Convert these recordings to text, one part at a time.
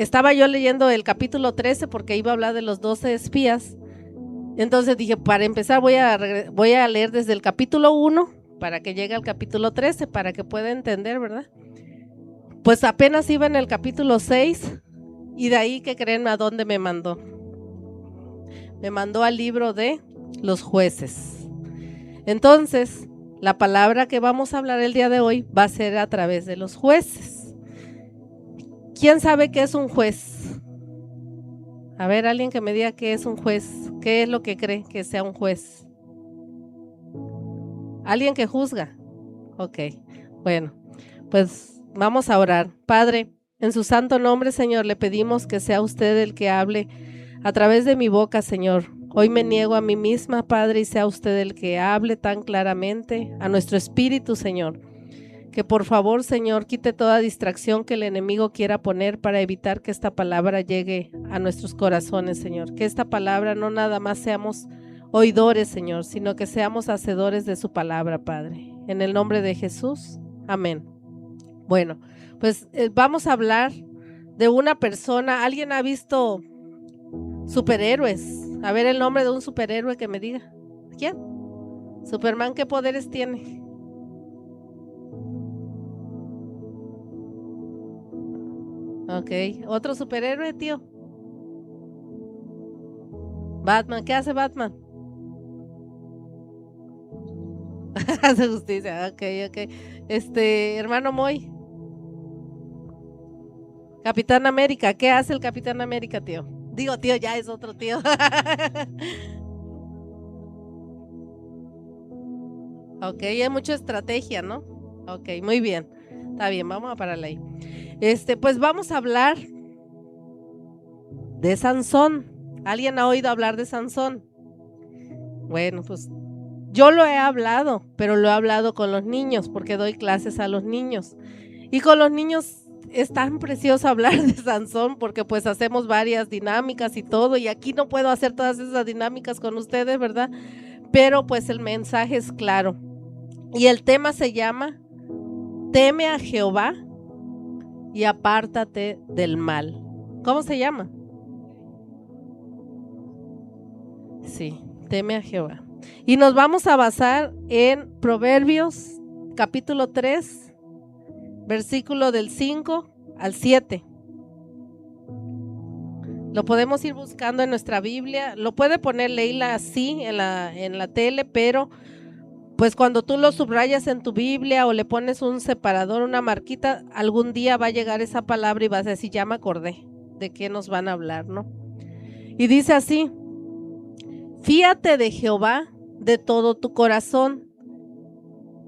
estaba yo leyendo el capítulo 13 porque iba a hablar de los 12 espías. Entonces dije, para empezar voy a leer desde el capítulo 1 para que llegue al capítulo 13, para que pueda entender, ¿verdad? Pues apenas iba en el capítulo 6 y de ahí, ¿qué creen a dónde me mandó? Me mandó al libro de los jueces. Entonces, la palabra que vamos a hablar el día de hoy va a ser a través de los jueces. ¿Quién sabe qué es un juez? A ver, alguien que me diga qué es un juez. ¿Qué es lo que cree que sea un juez? ¿Alguien que juzga? Ok, bueno, pues vamos a orar. Padre, en su santo nombre, Señor, le pedimos que sea usted el que hable a través de mi boca, Señor. Hoy me niego a mí misma, Padre, y sea usted el que hable tan claramente a nuestro espíritu, Señor. Que por favor, Señor, quite toda distracción que el enemigo quiera poner para evitar que esta palabra llegue a nuestros corazones, Señor. Que esta palabra no nada más seamos oidores, Señor, sino que seamos hacedores de su palabra, Padre. En el nombre de Jesús, amén. Bueno, pues vamos a hablar de una persona. ¿Alguien ha visto superhéroes? A ver el nombre de un superhéroe que me diga. ¿Quién? Superman, ¿qué poderes tiene? Ok, ¿otro superhéroe, tío? Batman, ¿qué hace Batman? Hace justicia, ok. Hermano Moy. Capitán América, ¿qué hace el Capitán América, tío? Digo, tío, ya es otro tío. Ok, hay mucha estrategia, ¿no? Ok, muy bien. Está bien, vamos a pararle ahí. Pues vamos a hablar de Sansón. ¿Alguien ha oído hablar de Sansón? Bueno, pues yo lo he hablado, pero lo he hablado con los niños porque doy clases a los niños. Y con los niños es tan precioso hablar de Sansón porque pues hacemos varias dinámicas y todo, y aquí no puedo hacer todas esas dinámicas con ustedes, ¿verdad? Pero pues el mensaje es claro. Y el tema se llama Teme a Jehová y apártate del mal. ¿Cómo se llama? Sí, teme a Jehová. Y nos vamos a basar en Proverbios capítulo 3, versículo del 5 al 7. Lo podemos ir buscando en nuestra Biblia. Lo puede poner Leila así en la tele, pero pues cuando tú lo subrayas en tu Biblia o le pones un separador, una marquita, algún día va a llegar esa palabra y vas a decir, ya me acordé de qué nos van a hablar, ¿no? Y dice así: fíate de Jehová de todo tu corazón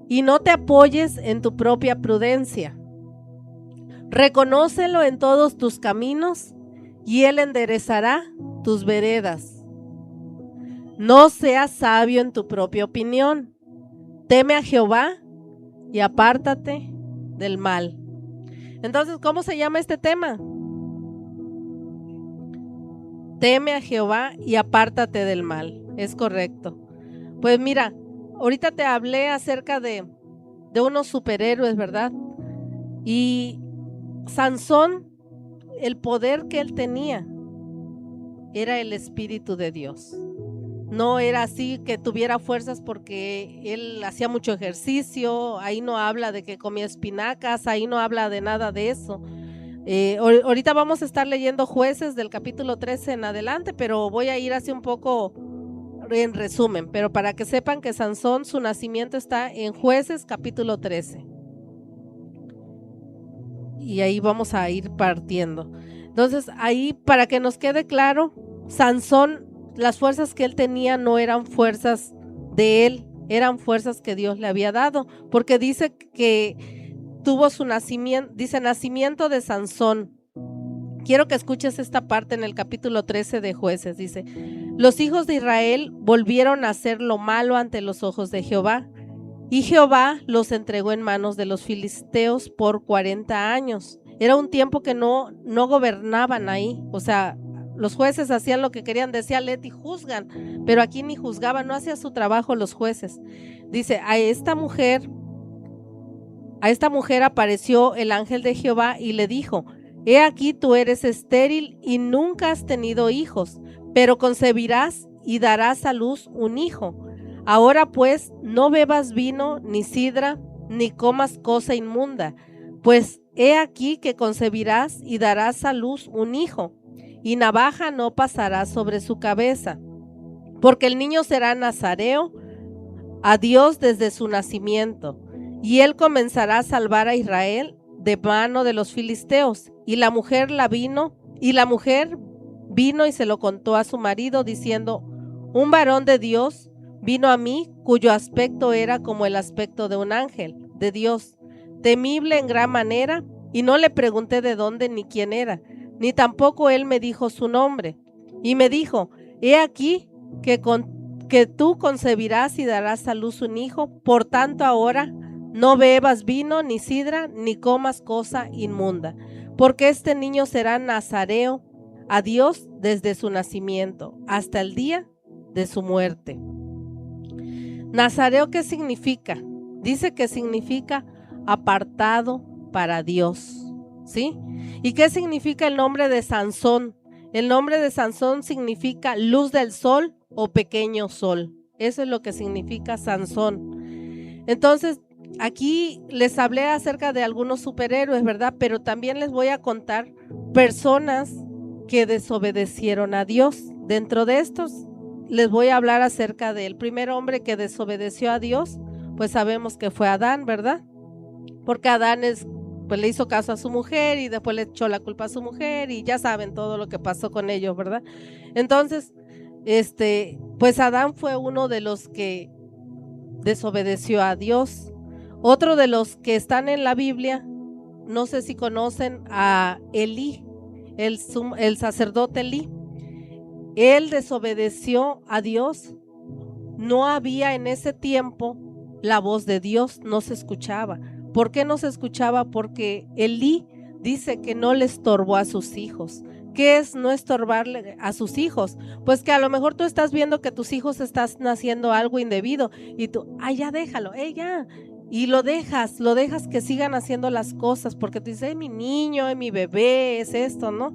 y no te apoyes en tu propia prudencia. Reconócelo en todos tus caminos y él enderezará tus veredas. No seas sabio en tu propia opinión. Teme a Jehová y apártate del mal. Entonces, ¿cómo se llama este tema? Teme a Jehová y apártate del mal. Es correcto. Pues mira, ahorita te hablé acerca de unos superhéroes, ¿verdad? Y Sansón, el poder que él tenía era el Espíritu de Dios. No era así que tuviera fuerzas porque él hacía mucho ejercicio. Ahí no habla de que comía espinacas, ahí no habla de nada de eso. Ahorita vamos a estar leyendo Jueces del capítulo 13 en adelante, pero voy a ir así un poco en resumen, pero para que sepan que Sansón, su nacimiento está en Jueces capítulo 13. Y ahí vamos a ir partiendo. Entonces, ahí para que nos quede claro, Sansón, las fuerzas que él tenía no eran fuerzas de él, eran fuerzas que Dios le había dado, porque dice que tuvo su nacimiento, dice nacimiento de Sansón. Quiero que escuches esta parte en el capítulo 13 de Jueces. Dice: los hijos de Israel volvieron a hacer lo malo ante los ojos de Jehová, y Jehová los entregó en manos de los filisteos por 40 años. Era un tiempo que no gobernaban ahí, o sea, los jueces hacían lo que querían, decía Leti, juzgan, pero aquí ni juzgaban, no hacía su trabajo los jueces. Dice: a esta mujer apareció el ángel de Jehová y le dijo: He aquí tú eres estéril y nunca has tenido hijos, pero concebirás y darás a luz un hijo. Ahora pues no bebas vino ni sidra, ni comas cosa inmunda, pues he aquí que concebirás y darás a luz un hijo, y navaja no pasará sobre su cabeza, porque el niño será nazareo a Dios desde su nacimiento, y él comenzará a salvar a Israel de mano de los filisteos. Y la mujer vino y se lo contó a su marido, diciendo: un varón de Dios vino a mí, cuyo aspecto era como el aspecto de un ángel de Dios, temible en gran manera, y no le pregunté de dónde ni quién era, ni tampoco él me dijo su nombre. Y me dijo: he aquí que tú concebirás y darás a luz un hijo, por tanto ahora no bebas vino ni sidra, ni comas cosa inmunda, porque este niño será nazareo a Dios desde su nacimiento hasta el día de su muerte. Nazareo, ¿qué significa? Dice que significa apartado para Dios, ¿sí? ¿Y qué significa el nombre de Sansón? El nombre de Sansón significa luz del sol o pequeño sol. Eso es lo que significa Sansón. Entonces, aquí les hablé acerca de algunos superhéroes, ¿verdad? Pero también les voy a contar personas que desobedecieron a Dios. Dentro de estos, les voy a hablar acerca del primer hombre que desobedeció a Dios. Pues sabemos que fue Adán, ¿verdad? Porque Adán pues le hizo caso a su mujer y después le echó la culpa a su mujer y ya saben todo lo que pasó con ellos, ¿verdad? Entonces, pues Adán fue uno de los que desobedeció a Dios. Otro de los que están en la Biblia, no sé si conocen a Elí, el sacerdote Elí. Él desobedeció a Dios. No había en ese tiempo la voz de Dios, no se escuchaba. ¿Por qué no se escuchaba? Porque Elí dice que no le estorbó a sus hijos. ¿Qué es no estorbarle a sus hijos? Pues que a lo mejor tú estás viendo que tus hijos están haciendo algo indebido y tú, ya déjalo, ya. Y lo dejas que sigan haciendo las cosas porque tú dices, mi niño, mi bebé, es esto, ¿no?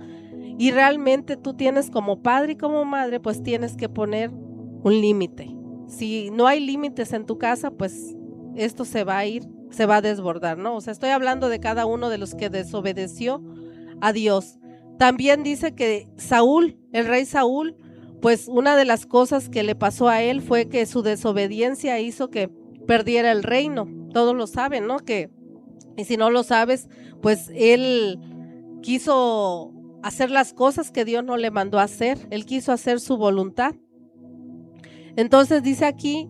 Y realmente tú tienes como padre y como madre, pues tienes que poner un límite. Si no hay límites en tu casa, pues esto se va a desbordar, ¿no? O sea, estoy hablando de cada uno de los que desobedeció a Dios. También dice que Saúl, el rey Saúl, pues una de las cosas que le pasó a él fue que su desobediencia hizo que perdiera el reino. Todos lo saben, ¿no? Y si no lo sabes, pues él quiso hacer las cosas que Dios no le mandó a hacer. Él quiso hacer su voluntad. Entonces dice aquí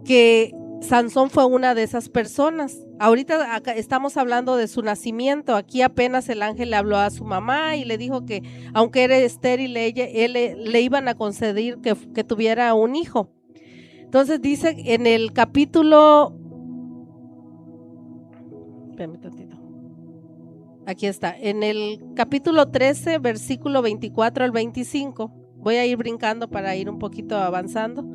que Sansón fue una de esas personas. Ahorita acá estamos hablando de su nacimiento. Aquí apenas el ángel le habló a su mamá y le dijo que aunque era estéril, le iban a conceder que tuviera un hijo. Entonces dice en el capítulo, espérame tantito. Aquí está, en el capítulo 13, versículo 24 al 25. Voy a ir brincando para ir un poquito avanzando.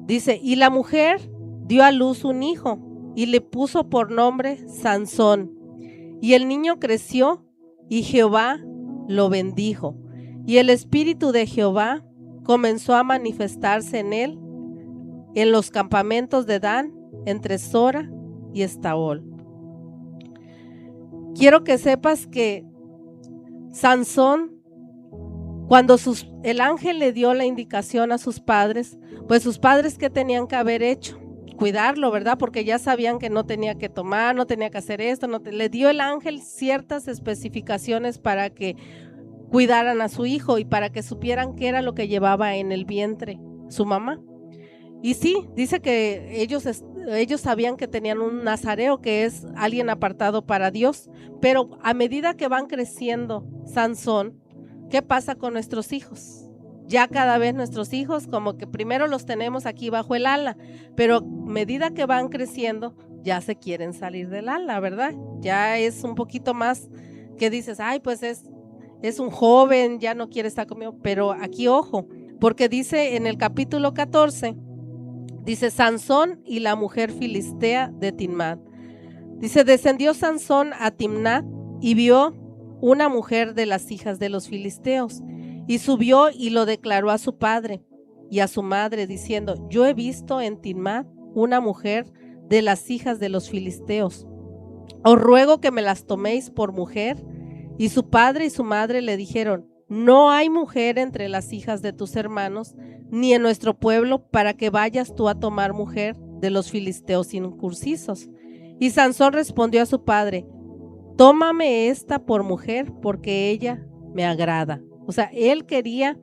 Dice, y la mujer dio a luz un hijo y le puso por nombre Sansón. Y el niño creció y Jehová lo bendijo. Y el espíritu de Jehová comenzó a manifestarse en él en los campamentos de Dan, entre Sora y Estaol. Quiero que sepas que Sansón, cuando el ángel le dio la indicación a sus padres, pues sus padres, ¿qué tenían que haber hecho? Cuidarlo, ¿verdad? Porque ya sabían que no tenía que tomar, no tenía que hacer esto, le dio el ángel ciertas especificaciones para que cuidaran a su hijo y para que supieran qué era lo que llevaba en el vientre su mamá. Y sí, dice que ellos sabían que tenían un nazareo, que es alguien apartado para Dios, pero a medida que van creciendo Sansón, ¿qué pasa con nuestros hijos? Ya cada vez nuestros hijos como que primero los tenemos aquí bajo el ala, pero a medida que van creciendo ya se quieren salir del ala, ¿verdad? Ya es un poquito más que dices, pues es un joven, ya no quiere estar conmigo, pero aquí ojo, porque dice en el capítulo 14, dice Sansón y la mujer filistea de Timnat. Dice, descendió Sansón a Timnat y vio una mujer de las hijas de los filisteos. Y subió y lo declaró a su padre y a su madre, diciendo: yo he visto en Timnat una mujer de las hijas de los filisteos. Os ruego que me las toméis por mujer. Y su padre y su madre le dijeron: no hay mujer entre las hijas de tus hermanos, ni en nuestro pueblo, para que vayas tú a tomar mujer de los filisteos incircuncisos. Y Sansón respondió a su padre: tómame esta por mujer, porque ella me agrada. O sea, él quería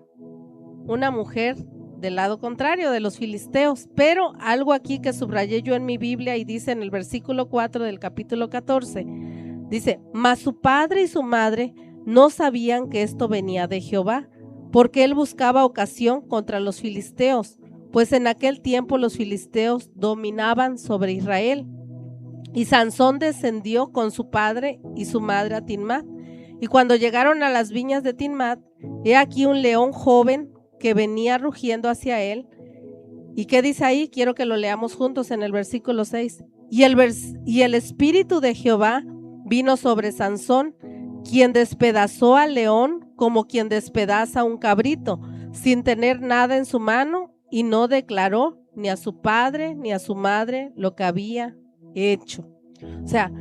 una mujer del lado contrario de los filisteos, pero algo aquí que subrayé yo en mi Biblia y dice en el versículo 4 del capítulo 14, dice: mas su padre y su madre no sabían que esto venía de Jehová, porque él buscaba ocasión contra los filisteos, pues en aquel tiempo los filisteos dominaban sobre Israel. Y Sansón descendió con su padre y su madre a Timnat. Y cuando llegaron a las viñas de Timnat, he aquí un león joven que venía rugiendo hacia él. ¿Y qué dice ahí? Quiero que lo leamos juntos en el versículo 6. Y el espíritu de Jehová vino sobre Sansón, quien despedazó al león como quien despedaza un cabrito, sin tener nada en su mano, y no declaró ni a su padre ni a su madre lo que había hecho. O sea,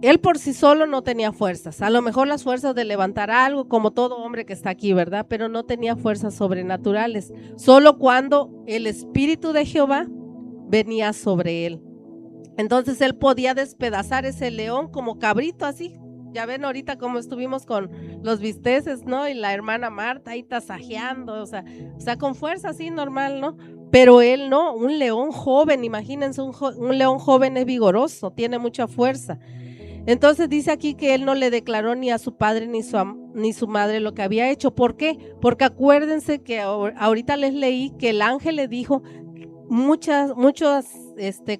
él por sí solo no tenía fuerzas, a lo mejor las fuerzas de levantar algo, como todo hombre que está aquí, ¿verdad? Pero no tenía fuerzas sobrenaturales, solo cuando el espíritu de Jehová venía sobre él. Entonces él podía despedazar ese león como cabrito así. Ya ven ahorita cómo estuvimos con los bisteces, ¿no? Y la hermana Marta ahí tasajeando, o sea con fuerza así normal, ¿no? Pero él no, un león joven, imagínense, un león joven es vigoroso, tiene mucha fuerza. Entonces dice aquí que él no le declaró ni a su padre ni su madre lo que había hecho. ¿Por qué? Porque acuérdense que ahorita les leí que el ángel le dijo muchas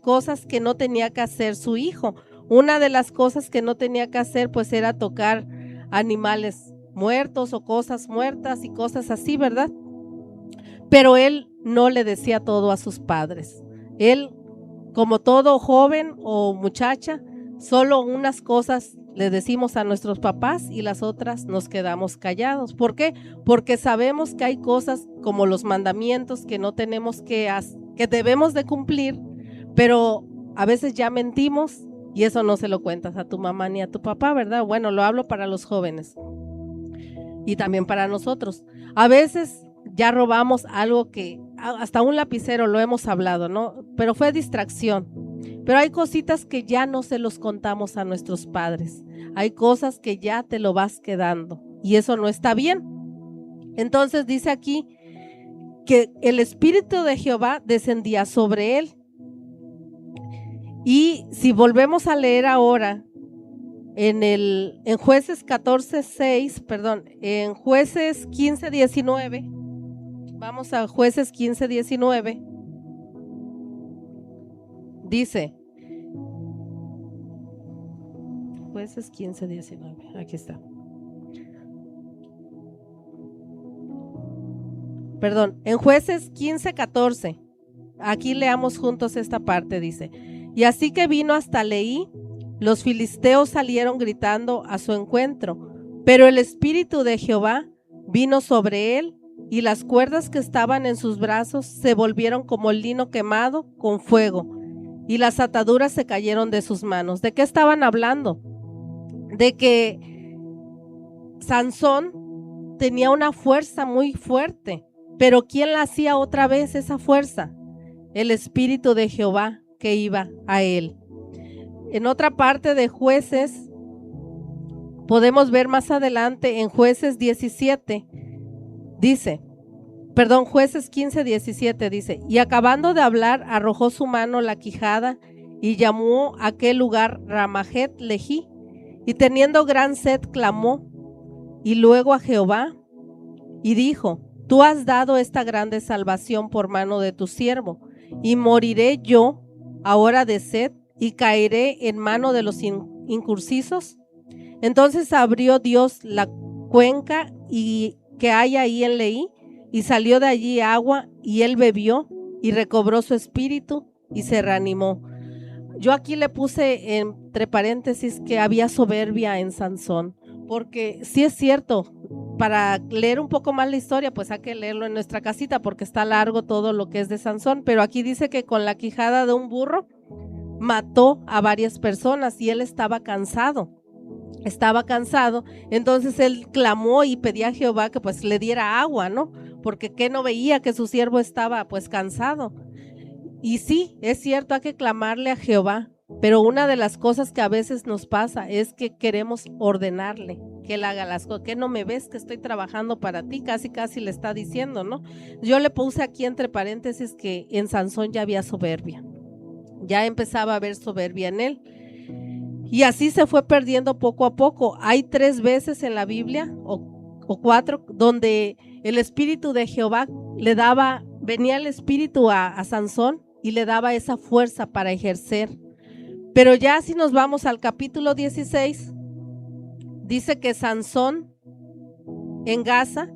cosas que no tenía que hacer su hijo. Una de las cosas que no tenía que hacer pues era tocar animales muertos o cosas muertas y cosas así, ¿verdad? Pero él no le decía todo a sus padres. Él, como todo joven o muchacha, solo unas cosas le decimos a nuestros papás y las otras nos quedamos callados. ¿Por qué? Porque sabemos que hay cosas como los mandamientos que no tenemos que debemos de cumplir, pero a veces ya mentimos y eso no se lo cuentas a tu mamá ni a tu papá, ¿verdad? Bueno, lo hablo para los jóvenes y también para nosotros. A veces ya robamos algo que hasta un lapicero lo hemos hablado, ¿no? Pero fue distracción. Pero hay cositas que ya no se los contamos a nuestros padres. Hay cosas que ya te lo vas quedando y eso no está bien. Entonces dice aquí que el espíritu de Jehová descendía sobre él. Y si volvemos a leer ahora en Jueces 14:6, perdón, en Jueces 15:19, vamos a Jueces 15:19. Dice, Jueces 15:19, aquí está. Perdón, en Jueces 15:14, aquí leamos juntos esta parte, dice: y así que vino hasta Leí, los filisteos salieron gritando a su encuentro, pero el espíritu de Jehová vino sobre él, y las cuerdas que estaban en sus brazos se volvieron como lino quemado con fuego, y las ataduras se cayeron de sus manos. ¿De qué estaban hablando? De que Sansón tenía una fuerza muy fuerte, pero ¿quién la hacía otra vez esa fuerza? El espíritu de Jehová que iba a él. En otra parte de Jueces, podemos ver más adelante en Jueces 17, dice, perdón, Jueces 15:17 dice: y acabando de hablar, arrojó su mano la quijada y llamó a aquel lugar Ramajet Lejí, y teniendo gran sed clamó y luego a Jehová y dijo: tú has dado esta grande salvación por mano de tu siervo, y moriré yo ahora de sed y caeré en mano de los incircuncisos. Entonces abrió Dios la cuenca y que hay ahí en Leí, y salió de allí agua, y él bebió y recobró su espíritu y se reanimó. yo aquí le puse entre paréntesis que había soberbia en Sansón, porque sí es cierto, para leer un poco más la historia, pues hay que leerlo en nuestra casita porque está largo todo lo que es de Sansón, pero aquí dice que con la quijada de un burro mató a varias personas y él estaba cansado, entonces él clamó y pedía a Jehová que pues le diera agua, ¿no? Porque que no veía que su siervo estaba pues cansado. Y sí, es cierto, hay que clamarle a Jehová, pero una de las cosas que a veces nos pasa es que queremos ordenarle que él haga las cosas. ¿Qué no me ves que estoy trabajando para ti? Casi le está diciendo, ¿no? Yo le puse aquí entre paréntesis que en Sansón ya había soberbia, ya empezaba a haber soberbia en él. Y así se fue perdiendo poco a poco. Hay 3 veces en la Biblia, o 4, donde el espíritu de Jehová venía el espíritu a Sansón y le daba esa fuerza para ejercer. Pero ya si nos vamos al capítulo 16, dice que Sansón en Gaza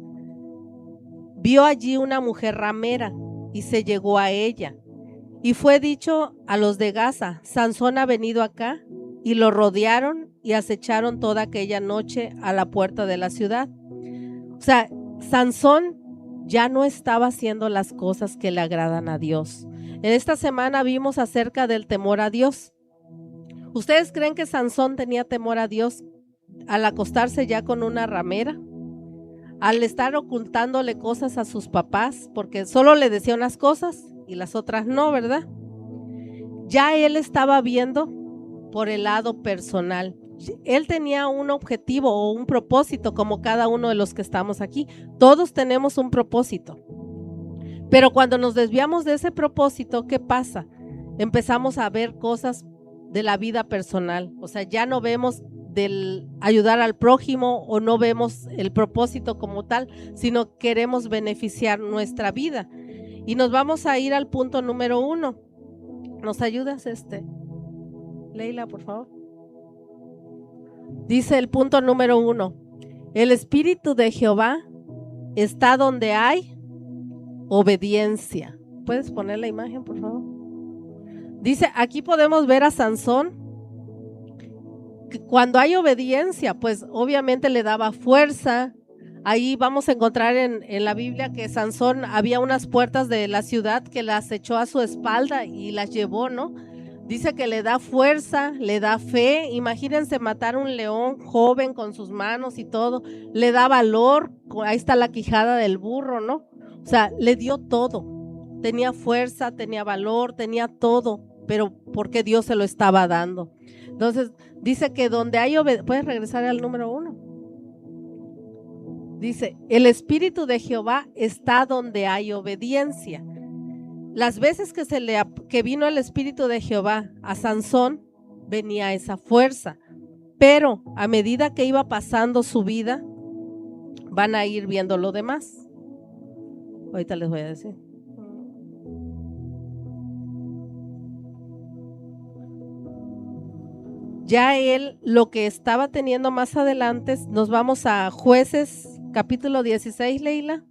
vio allí una mujer ramera y se llegó a ella. Y fue dicho a los de Gaza: Sansón ha venido acá. Y lo rodearon y acecharon toda aquella noche a la puerta de la ciudad. O sea, Sansón ya no estaba haciendo las cosas que le agradan a Dios. En esta semana vimos acerca del temor a Dios. ¿Ustedes creen que Sansón tenía temor a Dios al acostarse ya con una ramera? Al estar ocultándole cosas a sus papás, porque solo le decía unas cosas y las otras no, ¿verdad? Ya él estaba viendo por el lado personal. Él tenía un objetivo o un propósito, como cada uno de los que estamos aquí. Todos tenemos un propósito. Pero cuando nos desviamos de ese propósito, ¿qué pasa? Empezamos a ver cosas de la vida personal. O sea, ya no vemos del ayudar al prójimo o no vemos el propósito como tal, sino queremos beneficiar nuestra vida. Y nos vamos a ir al punto número 1. ¿Nos ayudas, Leila, por favor? Dice el punto número 1: el espíritu de Jehová está donde hay obediencia. ¿Puedes poner la imagen, por favor? Dice, aquí podemos ver a Sansón, que cuando hay obediencia, pues obviamente le daba fuerza. Ahí vamos a encontrar en la Biblia que Sansón había unas puertas de la ciudad que las echó a su espalda y las llevó, ¿no? Dice que le da fuerza, le da fe. Imagínense matar un león joven con sus manos y todo. Le da valor. Ahí está la quijada del burro, ¿no? O sea, le dio todo. Tenía fuerza, tenía valor, tenía todo, pero porque Dios se lo estaba dando. Entonces, dice que donde hay obediencia, ¿puedes regresar al número 1? Dice, el espíritu de Jehová está donde hay obediencia. Las veces que vino el espíritu de Jehová a Sansón, venía esa fuerza, pero a medida que iba pasando su vida, van a ir viendo lo demás. Ahorita les voy a decir. Ya él, lo que estaba teniendo más adelante, nos vamos a Jueces, capítulo 16, Leila,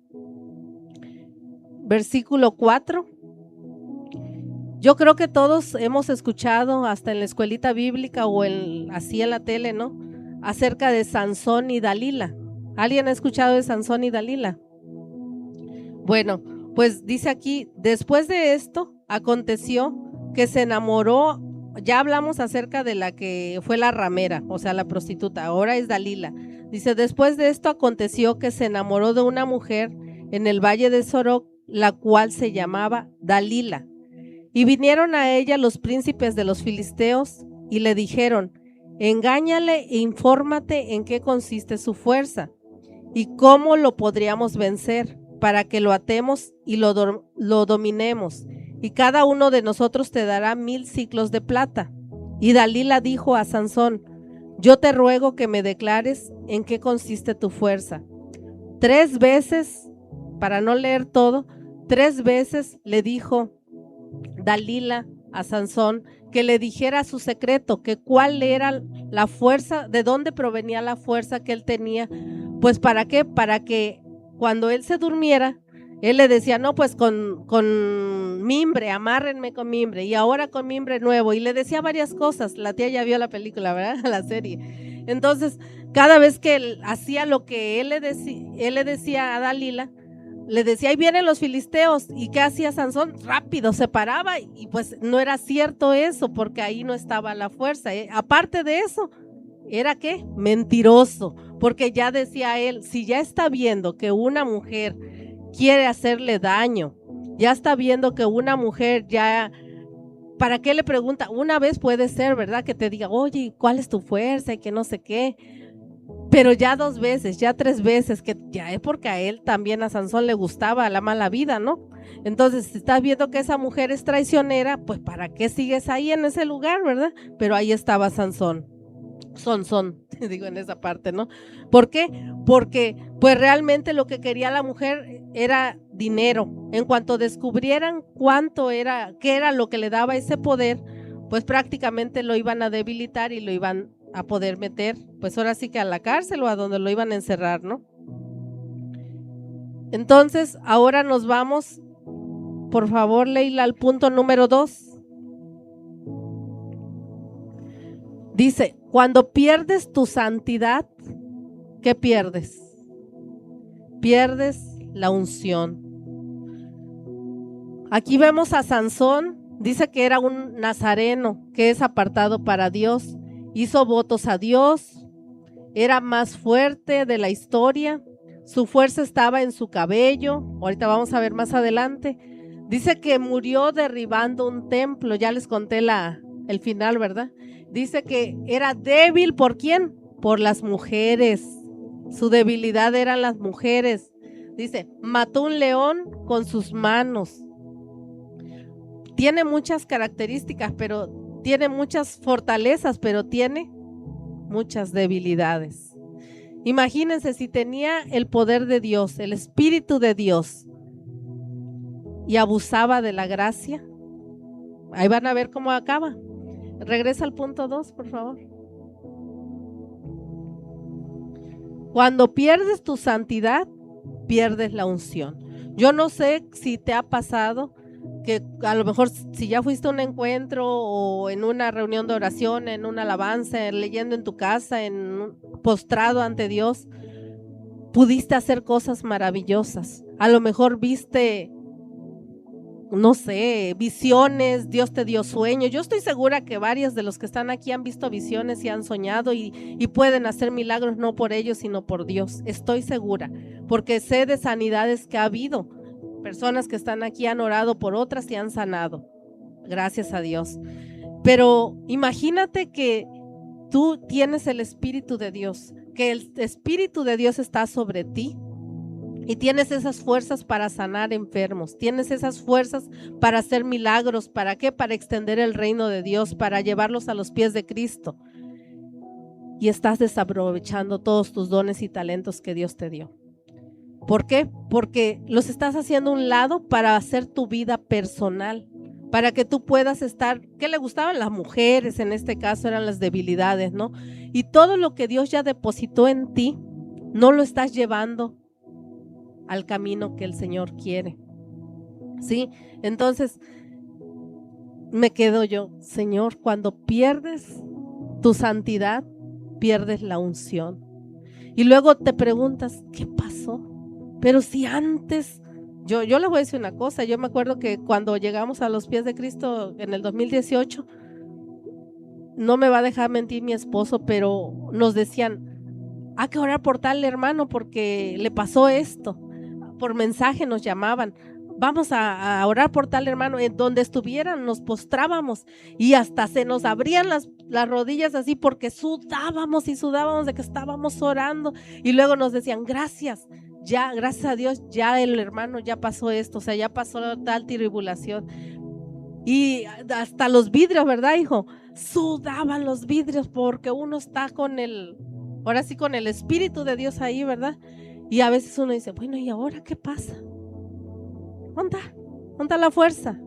versículo 4. Yo creo que todos hemos escuchado, hasta en la escuelita bíblica o así en la tele, ¿no? Acerca de Sansón y Dalila. ¿Alguien ha escuchado de Sansón y Dalila? Bueno, pues dice aquí, después de esto, aconteció que se enamoró. Ya hablamos acerca de la que fue la ramera, o sea, la prostituta, ahora es Dalila. Dice, después de esto aconteció que se enamoró de una mujer en el valle de Soroc, la cual se llamaba Dalila. Y vinieron a ella los príncipes de los filisteos y le dijeron, engáñale e infórmate en qué consiste su fuerza y cómo lo podríamos vencer, para que lo atemos y lo dominemos, y cada uno de nosotros te dará 1000 siclos de plata. Y Dalila dijo a Sansón, yo te ruego que me declares en qué consiste tu fuerza. 3 veces, para no leer todo, 3 veces le dijo Dalila a Sansón que le dijera su secreto, que cuál era la fuerza, de dónde provenía la fuerza que él tenía. Pues ¿para qué? Para que cuando él se durmiera, él le decía, no, pues con mimbre, amárrenme con mimbre, y ahora con mimbre nuevo, y le decía varias cosas. La tía ya vio la película, ¿verdad? La serie. Entonces, cada vez que él hacía lo que él le decía a Dalila, le decía, ahí vienen los filisteos. ¿Y qué hacía Sansón? Rápido se paraba, y pues no era cierto eso, porque ahí no estaba la fuerza. Aparte de eso, ¿era qué? Mentiroso, porque ya decía él, si ya está viendo que una mujer quiere hacerle daño, ya está viendo que una mujer ya, ¿para qué le pregunta? Una vez puede ser, ¿verdad? Que te diga, oye, ¿cuál es tu fuerza? Y que no sé qué. Pero ya 2 veces, ya 3 veces, que ya es porque a él también, a Sansón, le gustaba la mala vida, ¿no? Entonces, si estás viendo que esa mujer es traicionera, pues ¿para qué sigues ahí en ese lugar, verdad? Pero ahí estaba Sansón. Digo en esa parte, ¿no? ¿Por qué? Porque pues realmente lo que quería la mujer era dinero. En cuanto descubrieran cuánto era, qué era lo que le daba ese poder, pues prácticamente lo iban a debilitar y lo iban a poder meter, pues ahora sí que a la cárcel o a donde lo iban a encerrar, ¿no? Entonces, ahora nos vamos, por favor, Leila, al punto número 2. Dice, cuando pierdes tu santidad, ¿qué pierdes? Pierdes la unción. Aquí vemos a Sansón, dice que era un nazareno, que es apartado para Dios, hizo votos a Dios, era más fuerte de la historia, su fuerza estaba en su cabello, ahorita vamos a ver más adelante. Dice que murió derribando un templo, ya les conté el final, ¿verdad? Dice que era débil, ¿por quién? Por las mujeres, su debilidad eran las mujeres. Dice, mató un león con sus manos. Tiene muchas características, pero tiene muchas fortalezas, pero tiene muchas debilidades. Imagínense si tenía el poder de Dios, el Espíritu de Dios, y abusaba de la gracia. Ahí van a ver cómo acaba. Regresa al punto 2, por favor. Cuando pierdes tu santidad, pierdes la unción. Yo no sé si te ha pasado que a lo mejor si ya fuiste a un encuentro o en una reunión de oración, en una alabanza, leyendo en tu casa, postrado ante Dios, pudiste hacer cosas maravillosas. A lo mejor viste, no sé, visiones, Dios te dio sueños. Yo estoy segura que varios de los que están aquí han visto visiones y han soñado y pueden hacer milagros no por ellos, sino por Dios. Estoy segura, porque sé de sanidades que ha habido. Personas que están aquí han orado por otras y han sanado. Gracias a Dios. Pero imagínate que tú tienes el Espíritu de Dios, que el Espíritu de Dios está sobre ti. Y tienes esas fuerzas para sanar enfermos, tienes esas fuerzas para hacer milagros. ¿Para qué? Para extender el reino de Dios, para llevarlos a los pies de Cristo. Y estás desaprovechando todos tus dones y talentos que Dios te dio. ¿Por qué? Porque los estás haciendo a un lado para hacer tu vida personal, para que tú puedas estar. ¿Qué le gustaban las mujeres? En este caso eran las debilidades, ¿no? Y todo lo que Dios ya depositó en ti, no lo estás llevando al camino que el Señor quiere. ¿Sí? Entonces, me quedo yo, Señor, cuando pierdes tu santidad, pierdes la unción. Y luego te preguntas, ¿qué pasó? Pero si antes, yo les voy a decir una cosa, yo me acuerdo que cuando llegamos a los pies de Cristo en el 2018, no me va a dejar mentir mi esposo, pero nos decían, hay que orar por tal hermano porque le pasó esto. Por mensaje nos llamaban, vamos a orar por tal hermano. En donde estuvieran nos postrábamos y hasta se nos abrían las rodillas así porque sudábamos y sudábamos de que estábamos orando. Y luego nos decían, gracias a Dios, ya el hermano ya pasó esto, o sea, ya pasó tal tribulación. Y hasta los vidrios, ¿verdad, hijo? Sudaban los vidrios porque uno está ahora sí con el Espíritu de Dios ahí, ¿verdad? Y a veces uno dice, bueno, ¿y ahora qué pasa? ¿Dónde está la fuerza?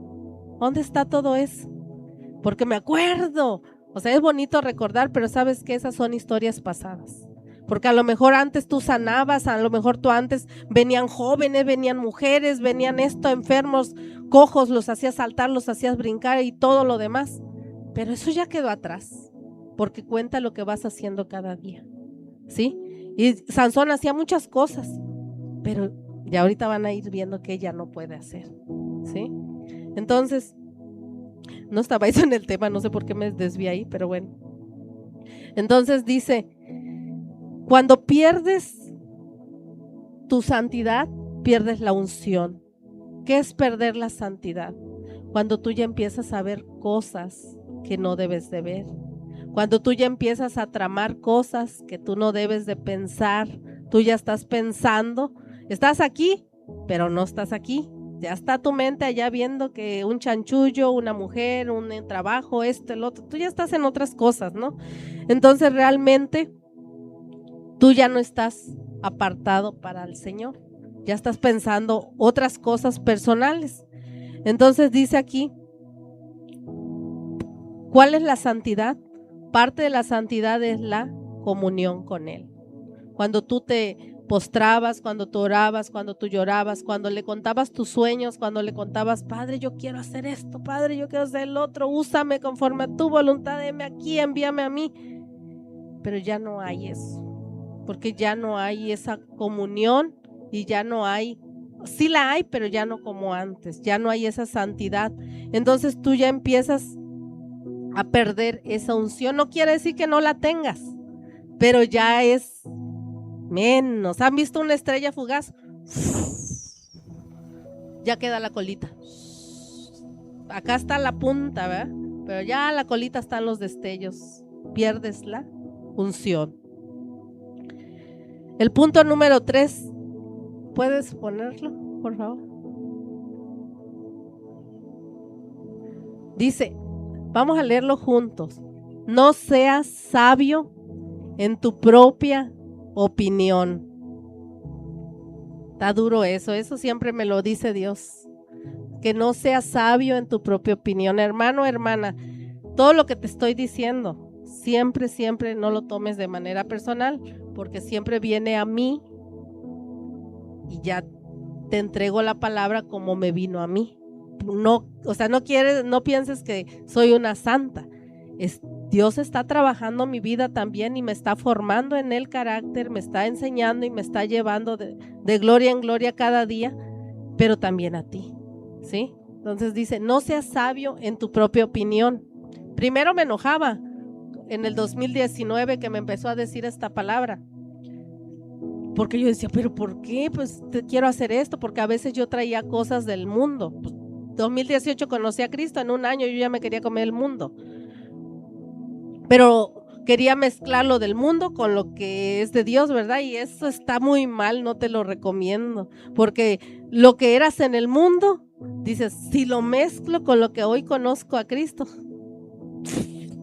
¿Dónde está todo eso? Porque me acuerdo, o sea, es bonito recordar, pero sabes que esas son historias pasadas. Porque a lo mejor antes tú sanabas, a lo mejor tú antes venían jóvenes, venían mujeres, venían enfermos, cojos, los hacías saltar, los hacías brincar y todo lo demás. Pero eso ya quedó atrás, porque cuenta lo que vas haciendo cada día, ¿sí? Y Sansón hacía muchas cosas, pero ya ahorita van a ir viendo que ella no puede hacer, ¿sí? Entonces, no estaba eso en el tema, no sé por qué me desvié ahí, pero bueno. Entonces dice, cuando pierdes tu santidad, pierdes la unción. ¿Qué es perder la santidad? Cuando tú ya empiezas a ver cosas que no debes de ver. Cuando tú ya empiezas a tramar cosas que tú no debes de pensar. Tú ya estás pensando, estás aquí, pero no estás aquí. Ya está tu mente allá viendo que un chanchullo, una mujer, un trabajo, esto, el otro. Tú ya estás en otras cosas, ¿no? Entonces realmente tú ya no estás apartado para el Señor, ya estás pensando otras cosas personales. Entonces dice aquí, ¿cuál es la santidad? Parte de la santidad es la comunión con Él. Cuando tú te postrabas, cuando tú orabas, cuando tú llorabas, cuando le contabas tus sueños, cuando le contabas, Padre, yo quiero hacer esto, Padre, yo quiero hacer el otro, úsame conforme a tu voluntad, heme aquí, envíame a mí. Pero ya no hay eso, porque ya no hay esa comunión y ya no hay, sí la hay, pero ya no como antes, ya no hay esa santidad. Entonces tú ya empiezas a perder esa unción. No quiere decir que no la tengas, pero ya es menos. ¿Han visto una estrella fugaz? Ya queda la colita. Acá está la punta, ¿verdad? Pero ya la colita están los destellos. Pierdes la unción. El punto número 3, ¿puedes ponerlo, por favor? Dice, vamos a leerlo juntos. No seas sabio en tu propia opinión. Está duro eso siempre me lo dice Dios. Que no seas sabio en tu propia opinión. Hermano, hermana, todo lo que te estoy diciendo, siempre no lo tomes de manera personal, porque siempre viene a mí y ya te entrego la palabra como me vino a mí. No, o sea, no pienses que soy una santa. Dios está trabajando mi vida también y me está formando en el carácter, me está enseñando y me está llevando de gloria en gloria cada día, pero también a ti, ¿sí? Entonces dice, no seas sabio en tu propia opinión. Primero me enojaba en el 2019 que me empezó a decir esta palabra, porque yo decía, pero ¿por qué? Pues quiero hacer esto, porque a veces yo traía cosas del mundo. Pues, 2018 conocí a Cristo, en un año yo ya me quería comer el mundo, pero quería mezclar lo del mundo con lo que es de Dios, ¿verdad? Y eso está muy mal, no te lo recomiendo, porque lo que eras en el mundo, dices, si lo mezclo con lo que hoy conozco a Cristo,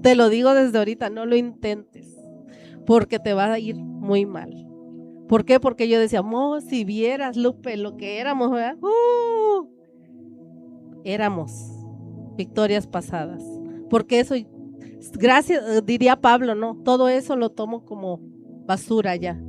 te lo digo desde ahorita, no lo intentes, porque te va a ir muy mal. ¿Por qué? Porque yo decía, si vieras, Lupe, lo que éramos, ¿verdad? Éramos victorias pasadas, porque eso, gracias, diría Pablo, ¿no? Todo eso lo tomo como basura ya.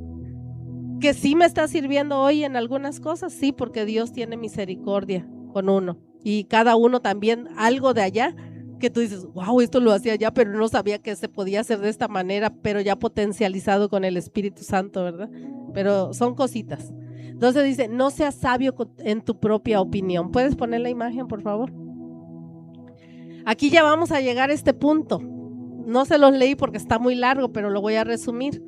Que sí me está sirviendo hoy en algunas cosas, sí, porque Dios tiene misericordia con uno. Y cada uno también algo de allá, que tú dices, wow, esto lo hacía ya, pero no sabía que se podía hacer de esta manera, pero ya potencializado con el Espíritu Santo, ¿verdad? Pero son cositas. Entonces dice, no seas sabio en tu propia opinión. ¿Puedes poner la imagen, por favor? Aquí ya vamos a llegar a este punto. No se los leí porque está muy largo, pero lo voy a resumir.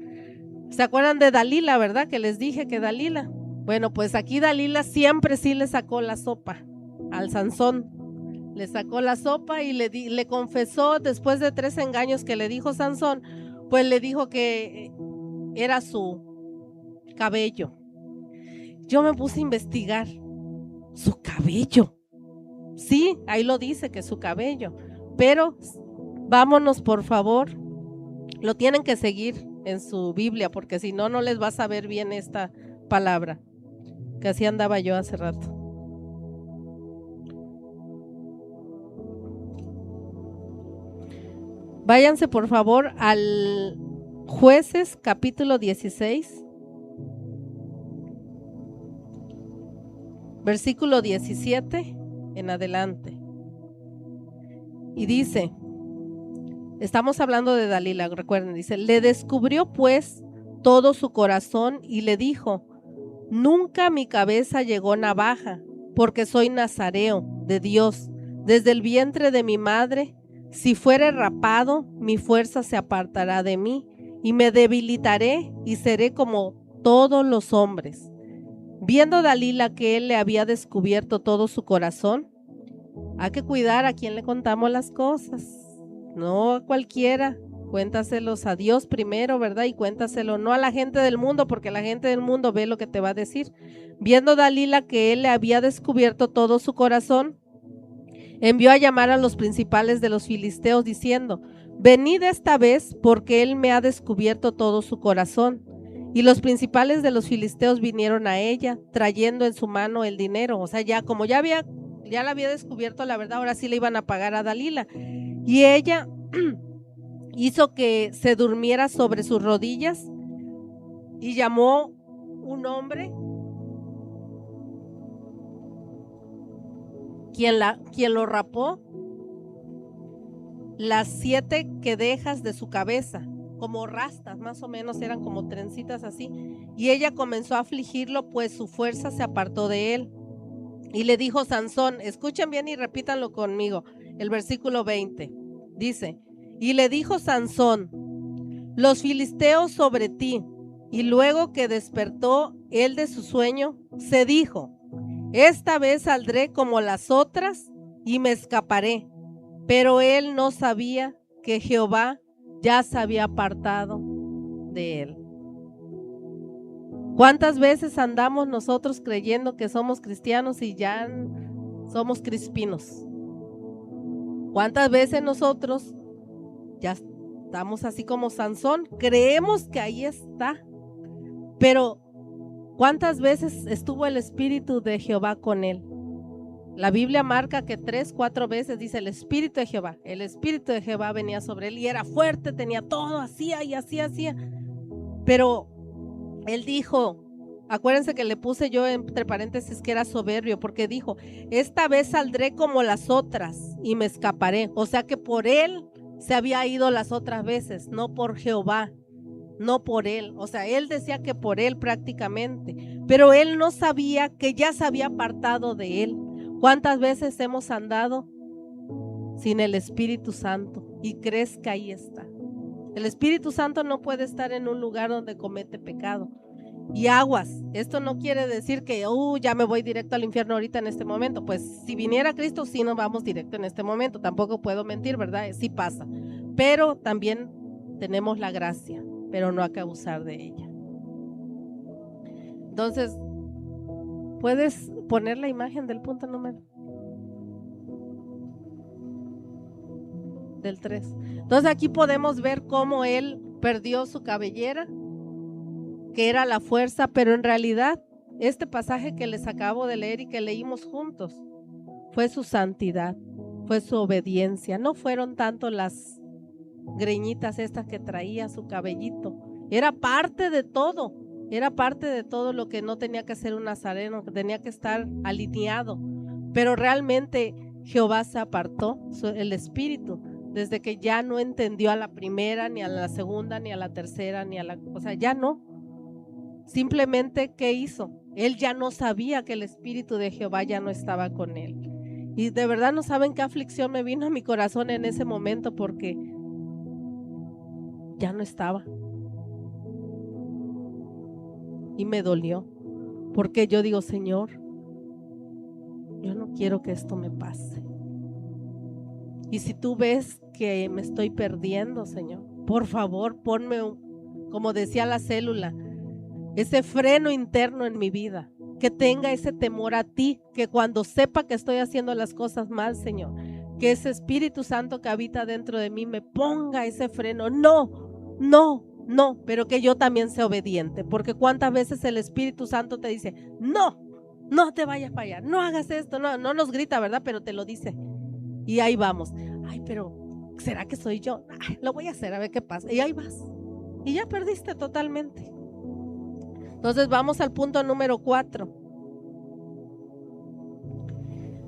¿Se acuerdan de Dalila, verdad? Que les dije que Dalila. Bueno, pues aquí Dalila siempre sí le sacó la sopa al Sansón. Le sacó la sopa y le confesó después de 3 engaños que le dijo Sansón, pues le dijo que era su cabello. Yo me puse a investigar. Su cabello. Sí, ahí lo dice que es su cabello. Pero vámonos, por favor. Lo tienen que seguir en su Biblia, porque si no, no les va a saber bien esta palabra, que así andaba yo hace rato. Váyanse por favor al Jueces capítulo 16, versículo 17 en adelante. Y dice, estamos hablando de Dalila, recuerden, dice, le descubrió pues todo su corazón y le dijo, nunca a mi cabeza llegó navaja, porque soy nazareo de Dios, desde el vientre de mi madre. Si fuere rapado, mi fuerza se apartará de mí, y me debilitaré y seré como todos los hombres. Viendo Dalila que él le había descubierto todo su corazón, hay que cuidar a quién le contamos las cosas, no a cualquiera. Cuéntaselos a Dios primero, ¿verdad? Y cuéntaselo no a la gente del mundo, porque la gente del mundo ve lo que te va a decir. Viendo Dalila que él le había descubierto todo su corazón, envió a llamar a los principales de los filisteos diciendo, venid esta vez porque él me ha descubierto todo su corazón. Y los principales de los filisteos vinieron a ella trayendo en su mano el dinero. O sea, ya como ya la había descubierto la verdad, ahora sí le iban a pagar a Dalila. Y ella hizo que se durmiera sobre sus rodillas y llamó un hombre quien lo rapó las 7 quedejas de su cabeza, como rastas, más o menos eran como trencitas así, y ella comenzó a afligirlo, pues su fuerza se apartó de él. Y le dijo Sansón, escuchen bien y repítanlo conmigo, el versículo 20, dice, y le dijo Sansón, los filisteos sobre ti. Y luego que despertó él de su sueño, se dijo, esta vez saldré como las otras y me escaparé. Pero él no sabía que Jehová ya se había apartado de él. ¿Cuántas veces andamos nosotros creyendo que somos cristianos y ya somos crispinos? ¿Cuántas veces nosotros ya estamos así como Sansón? Creemos que ahí está, pero ¿cuántas veces estuvo el Espíritu de Jehová con él? La Biblia marca que 3, 4 veces dice el Espíritu de Jehová. El Espíritu de Jehová venía sobre él y era fuerte, tenía todo, hacía y hacía. Pero él dijo, acuérdense que le puse yo entre paréntesis que era soberbio, porque dijo, esta vez saldré como las otras y me escaparé. O sea que por él se había ido las otras veces, no por Jehová, no por él. O sea, él decía que por él prácticamente, pero él no sabía que ya se había apartado de él. ¿Cuántas veces hemos andado sin el Espíritu Santo y crees que ahí está? El Espíritu Santo no puede estar en un lugar donde comete pecado. Y aguas, esto no quiere decir que ya me voy directo al infierno ahorita en este momento. Pues si viniera Cristo, sí nos vamos directo en este momento. Tampoco puedo mentir, ¿verdad? Sí pasa. Pero también tenemos la gracia, pero no hay que abusar de ella. Entonces, ¿puedes poner la imagen del punto número? Del 3. Entonces aquí podemos ver cómo él perdió su cabellera, que era la fuerza, pero en realidad este pasaje que les acabo de leer y que leímos juntos fue su santidad, fue su obediencia. No fueron tanto las greñitas estas que traía su cabellito, era parte de todo. Era parte de todo lo que no tenía que ser un nazareno, que tenía que estar alineado. Pero realmente Jehová se apartó, el Espíritu, desde que ya no entendió a la primera, ni a la segunda, ni a la tercera, o sea, ya no. Simplemente, ¿qué hizo? Él ya no sabía que el Espíritu de Jehová ya no estaba con él. Y de verdad no saben qué aflicción me vino a mi corazón en ese momento, porque ya no estaba. Y me dolió, porque yo digo, Señor, yo no quiero que esto me pase. Y si tú ves que me estoy perdiendo, Señor, por favor, ponme, como decía la célula, ese freno interno en mi vida, que tenga ese temor a ti, que cuando sepa que estoy haciendo las cosas mal, Señor, que ese Espíritu Santo que habita dentro de mí me ponga ese freno. No, pero que yo también sea obediente, porque cuántas veces el Espíritu Santo te dice, no te vayas para allá, no hagas esto, no nos grita, ¿verdad? Pero te lo dice. Y ahí vamos. Ay, pero ¿será que soy yo? Ay, lo voy a hacer, a ver qué pasa. Y ahí vas. y ya perdiste totalmente. Entonces vamos al punto número 4.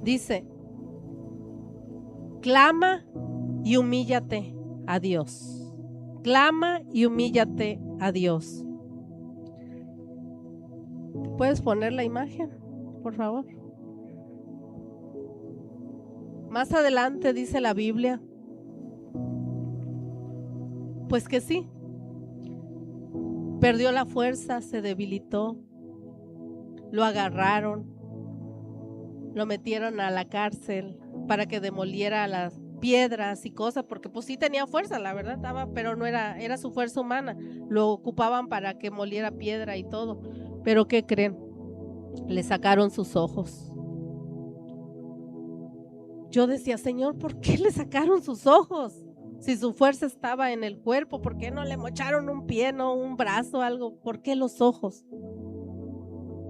Dice, clama y humíllate a Dios. Clama y humíllate a Dios. ¿Puedes poner la imagen, por favor? Más adelante dice la Biblia, pues que sí, perdió la fuerza, se debilitó, lo agarraron, lo metieron a la cárcel para que demoliera las piedras y cosas, porque pues sí tenía fuerza, la verdad estaba, pero no era su fuerza humana, lo ocupaban para que moliera piedra y todo. Pero ¿qué creen? Le sacaron sus ojos. Yo decía, Señor, ¿por qué le sacaron sus ojos? Si su fuerza estaba en el cuerpo, ¿por qué no le mocharon un pie, no un brazo, algo? ¿Por qué los ojos?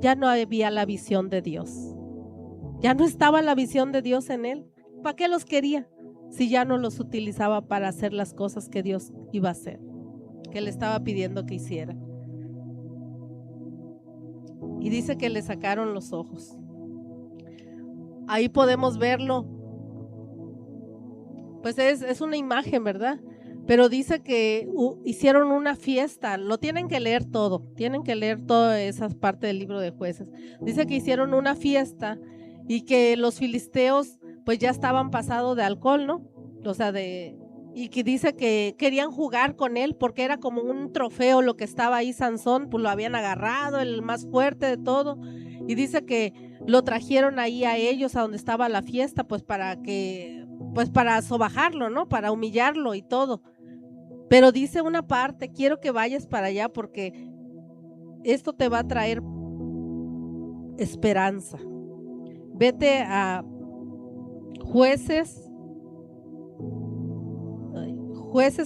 Ya no había la visión de Dios. Ya no estaba la visión de Dios en él. ¿Para qué los quería? Si ya no los utilizaba para hacer las cosas que Dios iba a hacer, que le estaba pidiendo que hiciera. Y dice que le sacaron los ojos. Ahí podemos verlo. Pues es una imagen, ¿verdad? Pero dice que hicieron una fiesta. Lo tienen que leer todo. Tienen que leer toda esa parte del libro de Jueces. Dice que hicieron una fiesta y que los filisteos pues ya estaban pasados de alcohol, ¿no? O sea, y que dice que querían jugar con él porque era como un trofeo lo que estaba ahí Sansón, pues lo habían agarrado, el más fuerte de todo. Y dice que lo trajeron ahí a ellos, a donde estaba la fiesta, pues para sobajarlo, ¿no? Para humillarlo y todo. Pero dice una parte, quiero que vayas para allá porque esto te va a traer esperanza. Vete a Jueces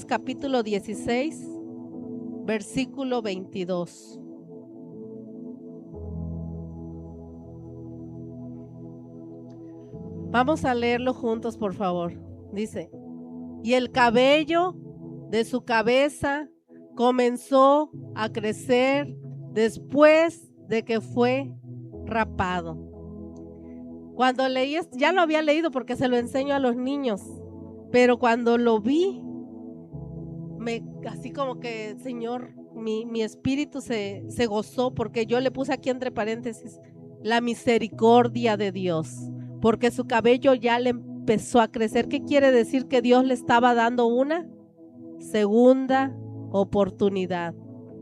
capítulo 16, versículo 22. Vamos a leerlo juntos, por favor. Dice, y el cabello de su cabeza comenzó a crecer después de que fue rapado. Cuando leí, ya lo había leído porque se lo enseño a los niños, pero cuando lo vi, así como que, Señor, mi espíritu se gozó, porque yo le puse aquí entre paréntesis, la misericordia de Dios, porque su cabello ya le empezó a crecer. ¿Qué quiere decir? Que Dios le estaba dando una segunda oportunidad.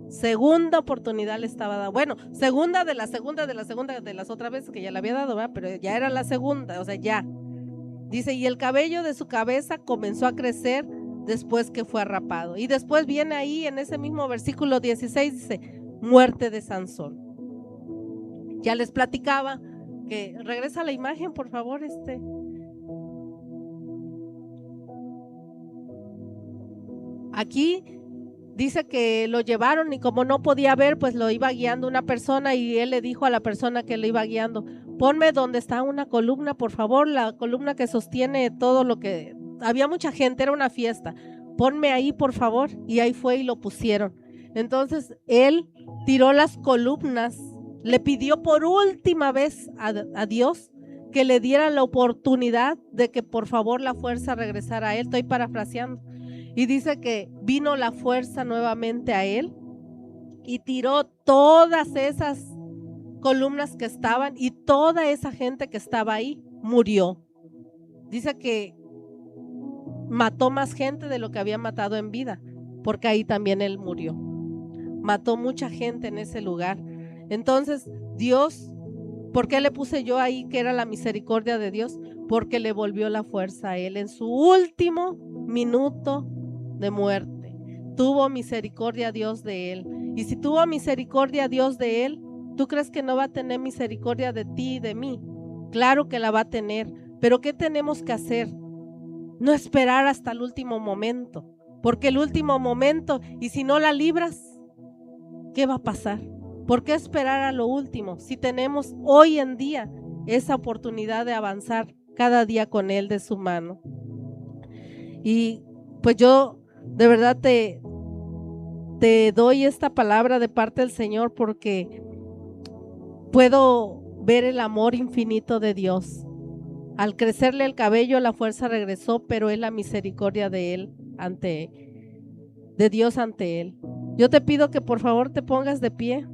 Segunda oportunidad le estaba dando. Bueno, segunda de las otras veces que ya le había dado, ¿verdad? Pero ya era la segunda, o sea, ya. Dice, y el cabello de su cabeza comenzó a crecer después que fue rapado. Y después viene ahí en ese mismo versículo 16, dice, muerte de Sansón. Ya les platicaba que, regresa la imagen, por favor, Aquí dice que lo llevaron y como no podía ver, pues lo iba guiando una persona y él le dijo a la persona que lo iba guiando, ponme donde está una columna, por favor, la columna que sostiene todo lo que... Había mucha gente, era una fiesta, ponme ahí, por favor, y ahí fue y lo pusieron. Entonces él tiró las columnas, le pidió por última vez a Dios que le diera la oportunidad de que por favor la fuerza regresara a él. Estoy parafraseando. Y dice que vino la fuerza nuevamente a él y tiró todas esas columnas que estaban y toda esa gente que estaba ahí murió. Dice que mató más gente de lo que había matado en vida, porque ahí también él murió. Mató mucha gente en ese lugar. Entonces, Dios, ¿por qué le puse yo ahí que era la misericordia de Dios? Porque le volvió la fuerza a él en su último minuto de muerte. Tuvo misericordia Dios de él. Y si tuvo misericordia Dios de él, ¿tú crees que no va a tener misericordia de ti y de mí? Claro que la va a tener. Pero ¿qué tenemos que hacer? No esperar hasta el último momento. Porque el último momento, y si no la libras, ¿qué va a pasar? ¿Por qué esperar a lo último? Si tenemos hoy en día esa oportunidad de avanzar cada día con él de su mano. Y pues yo de verdad te te doy esta palabra de parte del Señor porque puedo ver el amor infinito de Dios. Al crecerle el cabello, la fuerza regresó, pero es la misericordia de Él de Dios ante Él. Yo te pido que por favor te pongas de pie.